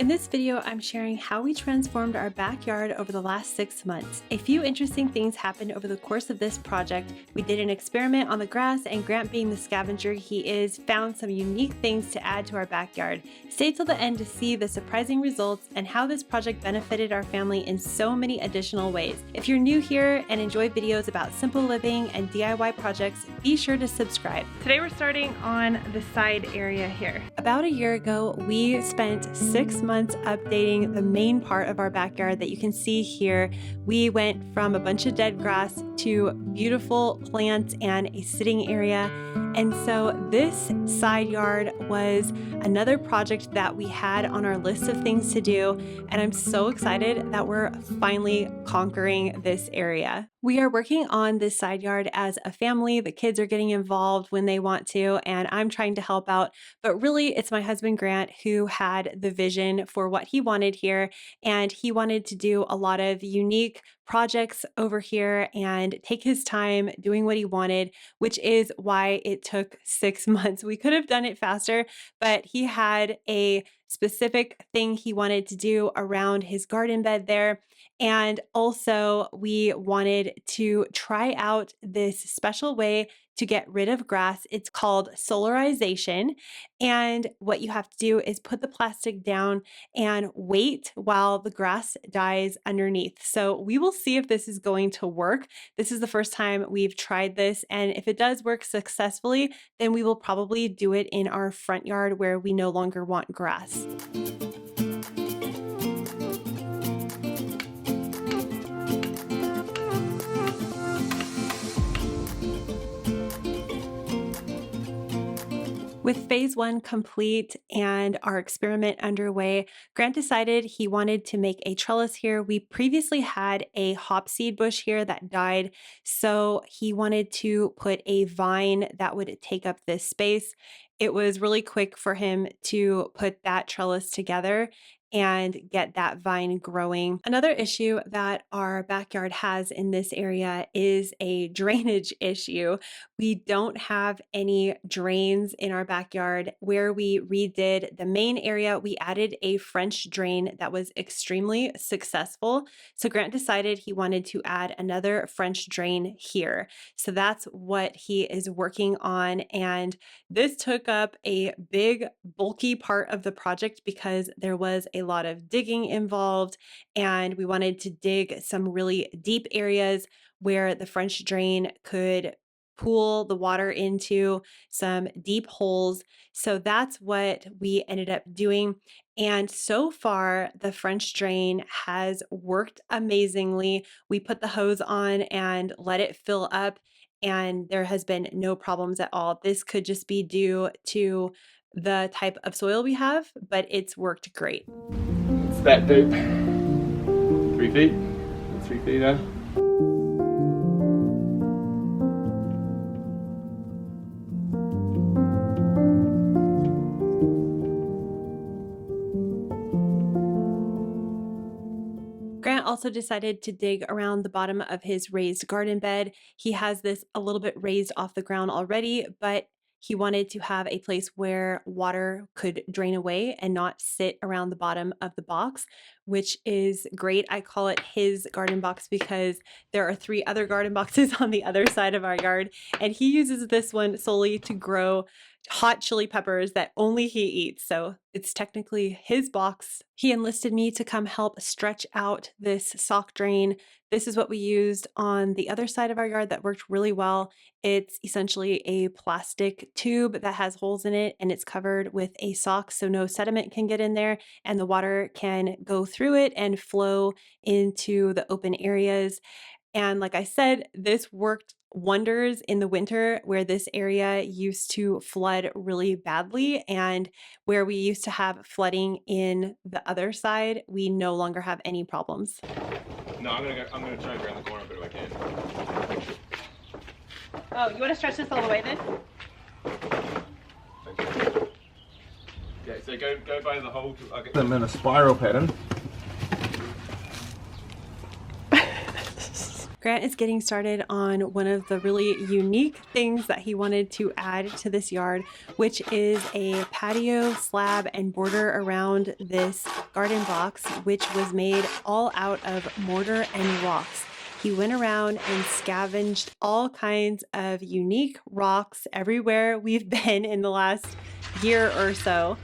In this video, I'm sharing how we transformed our backyard over the last 6 months. A few interesting things happened over the course of this project. We did an experiment on the grass, and Grant, being the scavenger he is, found some unique things to add to our backyard. Stay till the end to see the surprising results and how this project benefited our family in so many additional ways. If you're new here and enjoy videos about simple living and DIY projects, be sure to subscribe. Today we're starting on the side area here. About a year ago, we spent 6 months updating the main part of our backyard that you can see here. We went from a bunch of dead grass to beautiful plants and a sitting area. And so this side yard was another project that we had on our list of things to do. And I'm so excited that we're finally conquering this area. We are working on this side yard as a family. The kids are getting involved when they want to, and I'm trying to help out. But really, it's my husband, Grant, who had the vision for what he wanted here. And he wanted to do a lot of unique projects over here and take his time doing what he wanted, which is why it took 6 months. We could have done it faster, but he had a specific thing he wanted to do around his garden bed there. And also, we wanted to try out this special way to get rid of grass. It's called solarization. And what you have to do is put the plastic down and wait while the grass dies underneath. So we will see if this is going to work. This is the first time we've tried this. And if it does work successfully, then we will probably do it in our front yard where we no longer want grass. With phase 1 complete and our experiment underway, Grant decided he wanted to make a trellis here. We previously had a hopseed bush here that died, so he wanted to put a vine that would take up this space. It was really quick for him to put that trellis together and get that vine growing. Another issue that our backyard has in this area is a drainage issue. We don't have any drains in our backyard. Where we redid the main area, we added a French drain that was extremely successful. So Grant decided he wanted to add another French drain here. So that's what he is working on. And this took up a big, bulky part of the project because there was a lot of digging involved, and we wanted to dig some really deep areas where the French drain could pool the water into some deep holes. So that's what we ended up doing. And so far, the French drain has worked amazingly. We put the hose on and let it fill up, and there has been no problems at all. This could just be due to the type of soil we have, but it's worked great. It's that deep. 3 feet. 3 feet now. Grant also decided to dig around the bottom of his raised garden bed. He has this a little bit raised off the ground already, but he wanted to have a place where water could drain away and not sit around the bottom of the box, which is great. I call it his garden box because there are 3 other garden boxes on the other side of our yard, and he uses this one solely to grow hot chili peppers that only he eats. So it's technically his box. He enlisted me to come help stretch out this sock drain. This is what we used on the other side of our yard that worked really well. It's essentially a plastic tube that has holes in it, and it's covered with a sock so no sediment can get in there and the water can go through it and flow into the open areas. And like I said, this worked wonders in the winter where this area used to flood really badly, and where we used to have flooding in the other side, we no longer have any problems. No, I'm gonna try and go around the corner, but if I can. Oh, you want to stretch this all the way then? Okay, so go by the hole. Okay. Them in a spiral pattern. Grant is getting started on one of the really unique things that he wanted to add to this yard, which is a patio slab and border around this garden box, which was made all out of mortar and rocks. He went around and scavenged all kinds of unique rocks everywhere we've been in the last year or so,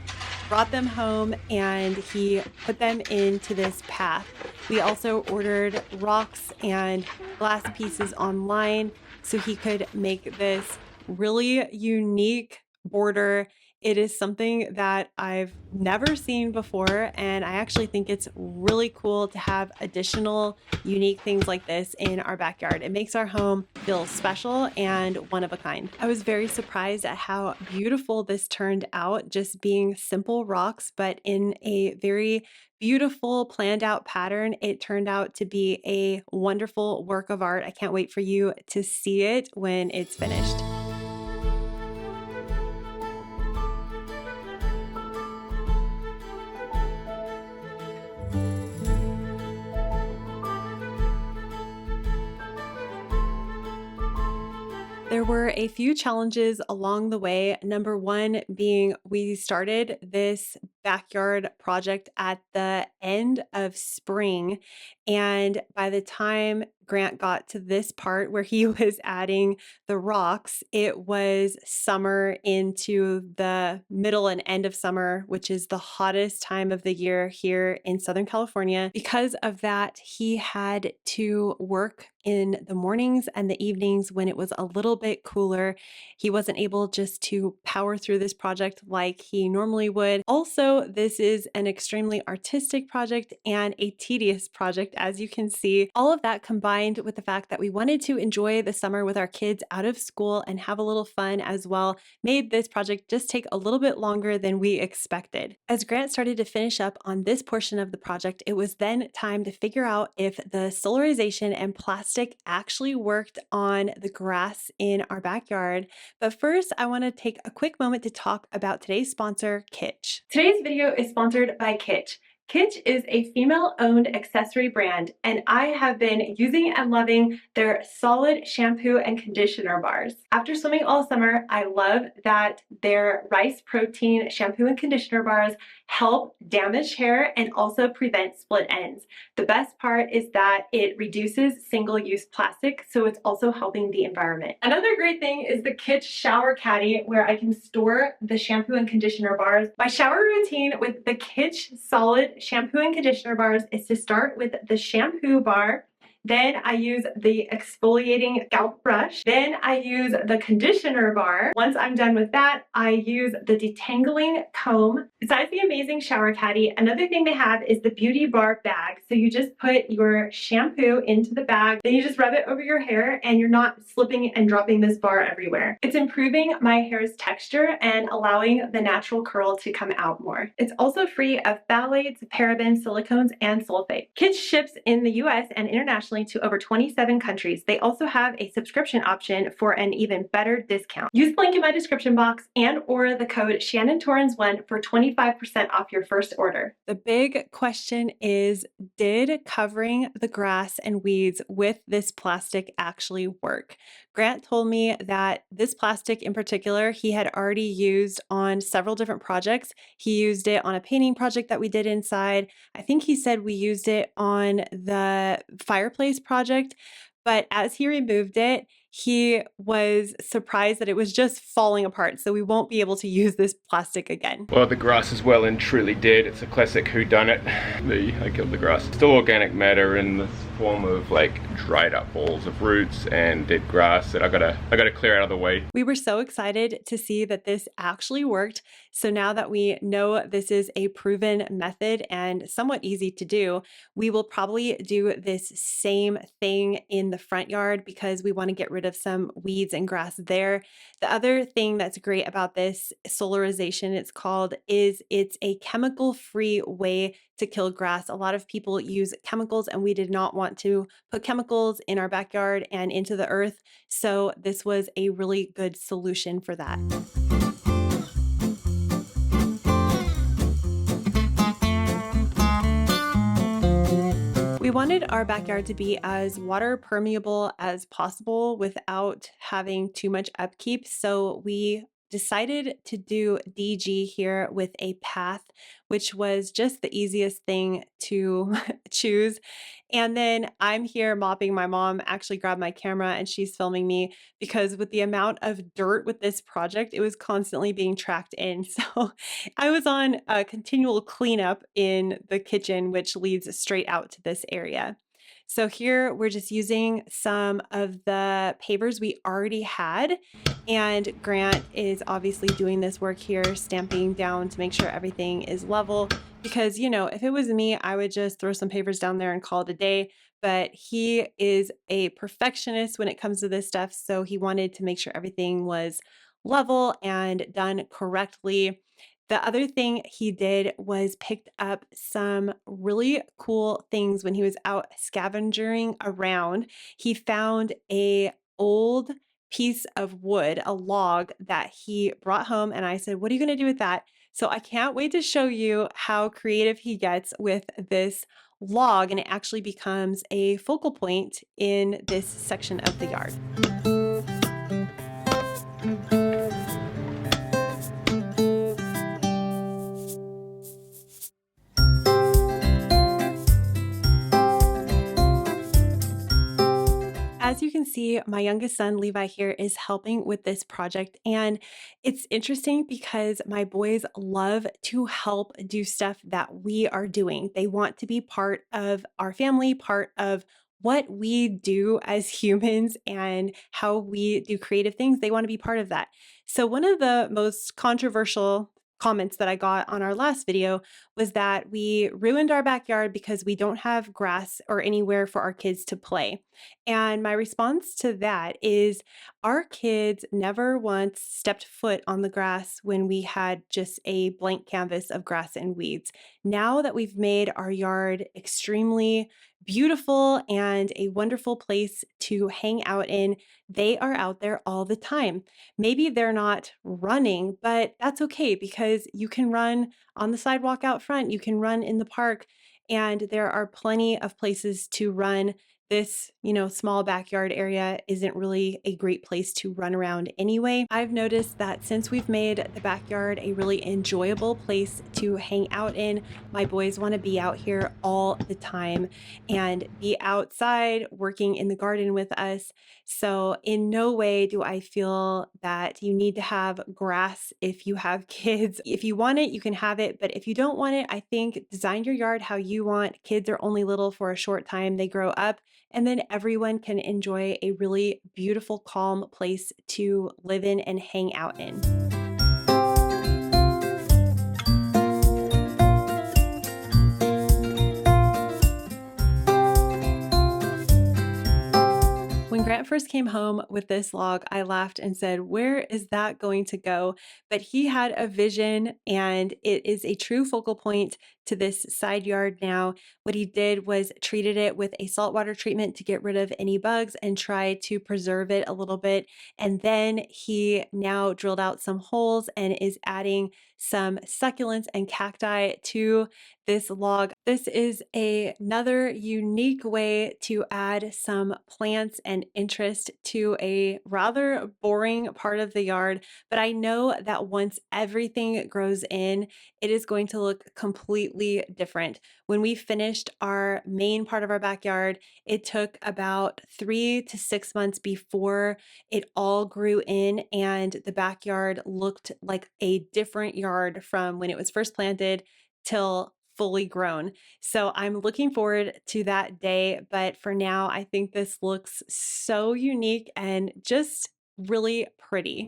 brought them home, and he put them into this path. We also ordered rocks and glass pieces online so he could make this really unique border. It is something that I've never seen before, and I actually think it's really cool to have additional unique things like this in our backyard. It makes our home feel special and one of a kind. I was very surprised at how beautiful this turned out, just being simple rocks, but in a very beautiful planned out pattern. It turned out to be a wonderful work of art. I can't wait for you to see it when it's finished. There were a few challenges along the way. Number one being we started this backyard project at the end of spring. And by the time Grant got to this part where he was adding the rocks, it was summer into the middle and end of summer, which is the hottest time of the year here in Southern California. Because of that, he had to work in the mornings and the evenings when it was a little bit cooler. He wasn't able just to power through this project like he normally would. Also, this is an extremely artistic project and a tedious project, as you can see. All of that combined with the fact that we wanted to enjoy the summer with our kids out of school and have a little fun as well made this project just take a little bit longer than we expected. As Grant started to finish up on this portion of the project, it was then time to figure out if the solarization and plastic actually worked on the grass in our backyard. But first, I want to take a quick moment to talk about today's sponsor, Kitsch. Today's video is sponsored by Kitsch. Kitsch is a female-owned accessory brand, and I have been using and loving their solid shampoo and conditioner bars. After swimming all summer, I love that their rice protein shampoo and conditioner bars help damaged hair and also prevent split ends. The best part is that it reduces single-use plastic, so it's also helping the environment. Another great thing is the Kitsch shower caddy, where I can store the shampoo and conditioner bars. My shower routine with the Kitsch solid shampoo and conditioner bars is to start with the shampoo bar. Then I use the exfoliating scalp brush. Then I use the conditioner bar. Once I'm done with that, I use the detangling comb. Besides the amazing shower caddy, another thing they have is the beauty bar bag. So you just put your shampoo into the bag, then you just rub it over your hair, and you're not slipping and dropping this bar everywhere. It's improving my hair's texture and allowing the natural curl to come out more. It's also free of phthalates, parabens, silicones, and sulfate. Kitsch ships in the US and internationally to over 27 countries. They also have a subscription option for an even better discount. Use the link in my description box and or the code ShannonTorrens1 for 25% off your first order. The big question is, did covering the grass and weeds with this plastic actually work? Grant told me that this plastic in particular, he had already used on several different projects. He used it on a painting project that we did inside. I think he said we used it on the fireplace project, but as he removed it, he was surprised that it was just falling apart, so we won't be able to use this plastic again. Well, the grass is well and truly dead. It's a classic whodunit. I killed the grass. Still organic matter in the form of like dried up balls of roots and dead grass that I gotta clear out of the way. We were so excited to see that this actually worked. So now that we know this is a proven method and somewhat easy to do, we will probably do this same thing in the front yard because we want to get rid of some weeds and grass there. The other thing that's great about this solarization, it's called, is it's a chemical-free way to kill grass. A lot of people use chemicals, and we did not want to put chemicals in our backyard and into the earth. So this was a really good solution for that. We wanted our backyard to be as water permeable as possible without having too much upkeep. So we decided to do DG here with a path, which was just the easiest thing to choose. And then I'm here mopping. My mom actually grabbed my camera and she's filming me because with the amount of dirt with this project, it was constantly being tracked in. So I was on a continual cleanup in the kitchen, which leads straight out to this area. So here we're just using some of the pavers we already had. And Grant is obviously doing this work here, stamping down to make sure everything is level. Because, you know, if it was me, I would just throw some pavers down there and call it a day. But he is a perfectionist when it comes to this stuff. So he wanted to make sure everything was level and done correctly. The other thing he did was picked up some really cool things when he was out scavenging around. He found a old piece of wood, a log that he brought home, and I said, "What are you going to do with that?" So I can't wait to show you how creative he gets with this log, and it actually becomes a focal point in this section of the yard. As you can see, my youngest son, Levi, here is helping with this project. And it's interesting because my boys love to help do stuff that we are doing. They want to be part of our family, part of what we do as humans and how we do creative things. They want to be part of that. So, one of the most controversial comments that I got on our last video was that we ruined our backyard because we don't have grass or anywhere for our kids to play. And my response to that is our kids never once stepped foot on the grass when we had just a blank canvas of grass and weeds. Now that we've made our yard extremely beautiful and a wonderful place to hang out in, they are out there all the time. Maybe they're not running, but that's okay because you can run on the sidewalk out front, you can run in the park, and there are plenty of places to run. This, small backyard area isn't really a great place to run around anyway. I've noticed that since we've made the backyard a really enjoyable place to hang out in, my boys want to be out here all the time and be outside working in the garden with us. So, in no way do I feel that you need to have grass if you have kids. If you want it, you can have it. But if you don't want it, I think design your yard how you want. Kids are only little for a short time, they grow up, and then everyone can enjoy a really beautiful, calm place to live in and hang out in. When Grant first came home with this log, I laughed and said, "Where is that going to go?" But he had a vision, and it is a true focal point to this side yard now. What he did was treated it with a saltwater treatment to get rid of any bugs and try to preserve it a little bit. And then he now drilled out some holes and is adding some succulents and cacti to this log. This is another unique way to add some plants and interest to a rather boring part of the yard. But I know that once everything grows in, it is going to look completely different. When we finished our main part of our backyard, it took about 3 to 6 months before it all grew in, and the backyard looked like a different yard from when it was first planted till fully grown. So I'm looking forward to that day. But for now, I think this looks so unique and just really pretty.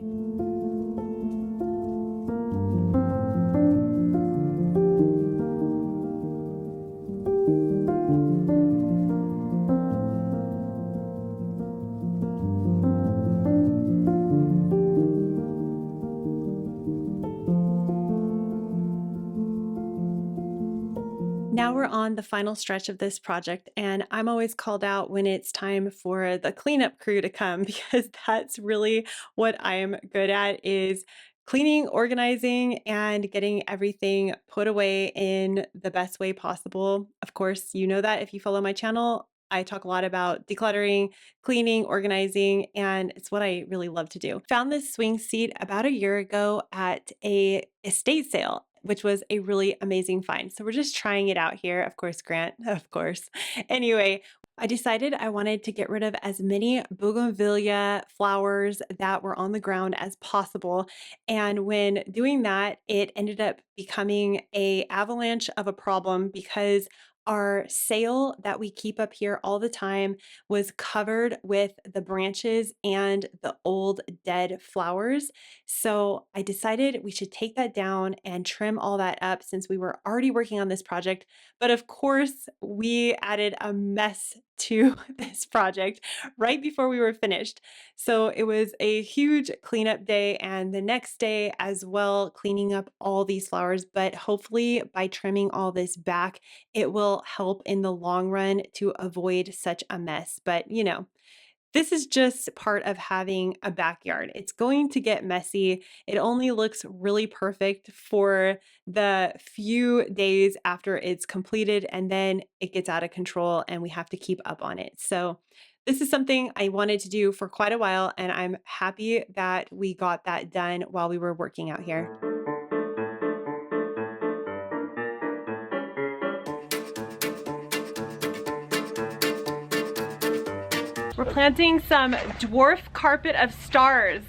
Now we're on the final stretch of this project, and I'm always called out when it's time for the cleanup crew to come because that's really what I'm good at, is cleaning, organizing, and getting everything put away in the best way possible. Of course, you know that if you follow my channel, I talk a lot about decluttering, cleaning, organizing, and it's what I really love to do. Found this swing seat about a year ago at a estate sale, which was a really amazing find. So we're just trying it out here. Of course, Grant, of course. Anyway, I decided I wanted to get rid of as many bougainvillea flowers that were on the ground as possible. And when doing that, it ended up becoming a avalanche of a problem because our sail that we keep up here all the time was covered with the branches and the old dead flowers. So I decided we should take that down and trim all that up since we were already working on this project. But of course, we added a mess to this project right before we were finished. So it was a huge cleanup day, and the next day as well, cleaning up all these flowers. But hopefully, by trimming all this back, it will help in the long run to avoid such a mess. But you know, this is just part of having a backyard. It's going to get messy. It only looks really perfect for the few days after it's completed, and then it gets out of control and we have to keep up on it. So this is something I wanted to do for quite a while, and I'm happy that we got that done while we were working out here. We're planting some dwarf carpet of stars,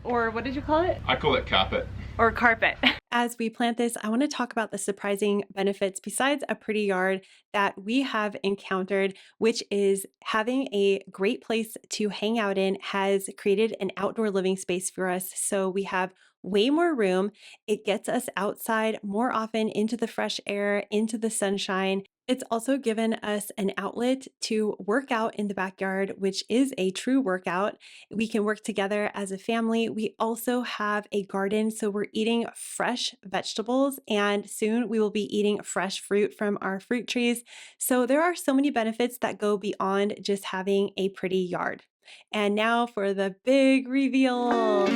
or what did you call it? I call it carpet. Or carpet. As we plant this, I want to talk about the surprising benefits besides a pretty yard that we have encountered, which is having a great place to hang out in has created an outdoor living space for us. So we have way more room. It gets us outside more often into the fresh air, into the sunshine. It's also given us an outlet to work out in the backyard, which is a true workout. We can work together as a family. We also have a garden, so we're eating fresh vegetables, and soon we will be eating fresh fruit from our fruit trees. So there are so many benefits that go beyond just having a pretty yard. And now for the big reveal.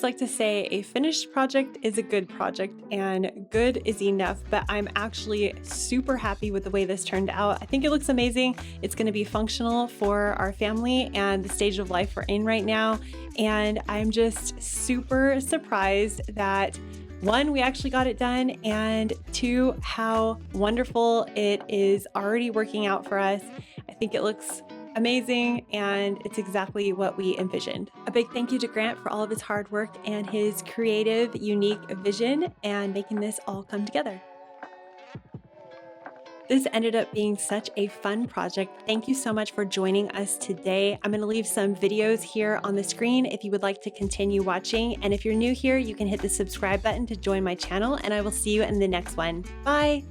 Like to say a finished project is a good project, and good is enough, but I'm actually super happy with the way this turned out. I think it looks amazing. It's going to be functional for our family and the stage of life we're in right now, and I'm just super surprised that one, we actually got it done, and two, how wonderful it is already working out for us. I think it looks amazing, and it's exactly what we envisioned. A big thank you to Grant for all of his hard work and his creative, unique vision and making this all come together. This ended up being such a fun project. Thank you so much for joining us today. I'm going to leave some videos here on the screen if you would like to continue watching. And if you're new here, you can hit the subscribe button to join my channel, and I will see you in the next one. Bye!